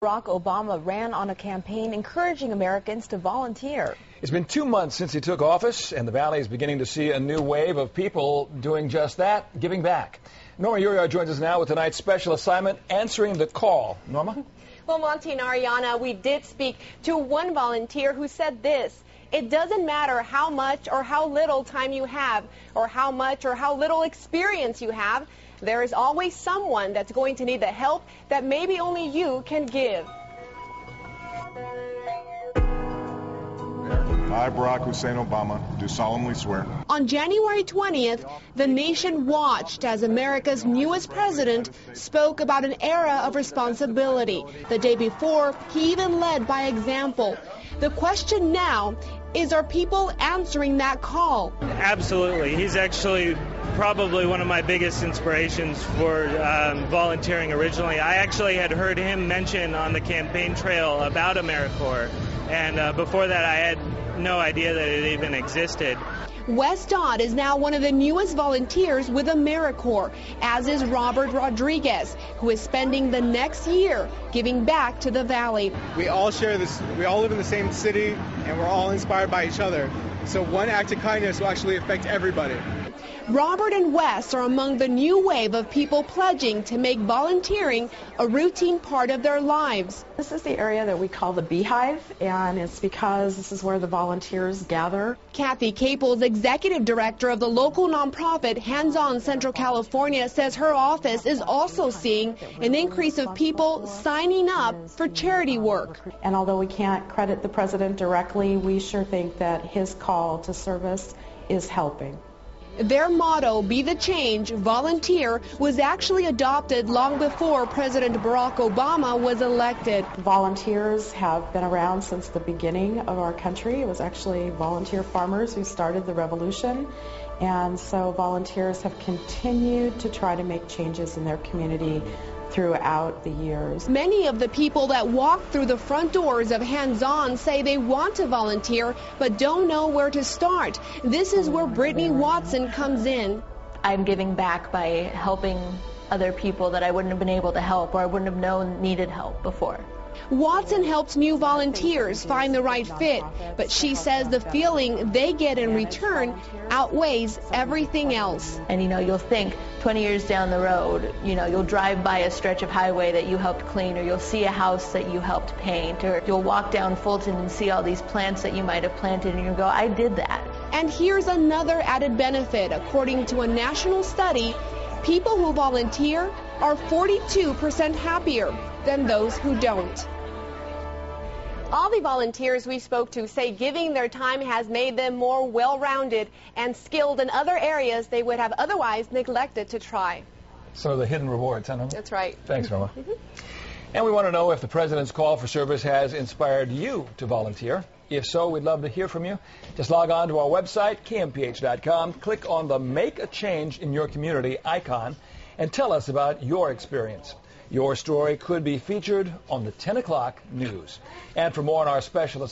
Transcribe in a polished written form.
Barack Obama ran on a campaign encouraging Americans to volunteer. It's been 2 months since he took office, and the Valley is beginning to see a new wave of people doing just that, giving back. Norma Uriar joins us now with tonight's special assignment, Answering the Call. Norma? Well, Monty and Ariana, we did speak to one volunteer who said this: it doesn't matter how much or how little time you have, or how much or how little experience you have, there is always someone that's going to need the help that maybe only you can give. I, Barack Hussein Obama, do solemnly swear. On January 20th, the nation watched as America's newest president spoke about an era of responsibility. The day before, he even led by example. The question now is, are people answering that call? Absolutely. He's actually probably one of my biggest inspirations for volunteering originally. I actually had heard him mention on the campaign trail about AmeriCorps, and before that I had no idea that it even existed. Wes Dodd is now one of the newest volunteers with AmeriCorps, as is Robert Rodriguez, who is spending the next year giving back to the Valley. We all share this, we all live in the same city, and we're all inspired by each other. So one act of kindness will actually affect everybody. Robert and Wes are among the new wave of people pledging to make volunteering a routine part of their lives. This is the area that we call the Beehive, and it's because this is where the volunteers gather. Kathy Caples, executive director of the local nonprofit HandsOn Central California, says her office is also seeing an increase of people signing up for charity work. And although we can't credit the president directly, we sure think that his call to service is helping. Their motto, "Be the Change, Volunteer," was actually adopted long before President Barack Obama was elected. Volunteers have been around since the beginning of our country. It was actually volunteer farmers who started the revolution. And so volunteers have continued to try to make changes in their community throughout the years. Many of the people that walk through the front doors of HandsOn say they want to volunteer but don't know where to start. This is where Brittany Watson comes in. I'm giving back by helping other people that I wouldn't have been able to help, or I wouldn't have known needed help before. Watson helps new volunteers find the right fit, but she says the feeling they get in return outweighs everything else. And you'll think 20 years down the road, you'll drive by a stretch of highway that you helped clean, or you'll see a house that you helped paint, or you'll walk down Fulton and see all these plants that you might have planted, and you'll go, I did that. And here's another added benefit. According to a national study, people who volunteer are 42% happier than those who don't. All the volunteers we spoke to say giving their time has made them more well-rounded and skilled in other areas they would have otherwise neglected to try. So the hidden rewards, huh, Norma? That's right. Thanks, Norma. And we want to know if the president's call for service has inspired you to volunteer. If so, we'd love to hear from you. Just log on to our website, kmph.com, click on the Make a Change in Your Community icon, and tell us about your experience. Your story could be featured on the 10 o'clock news. And for more on our special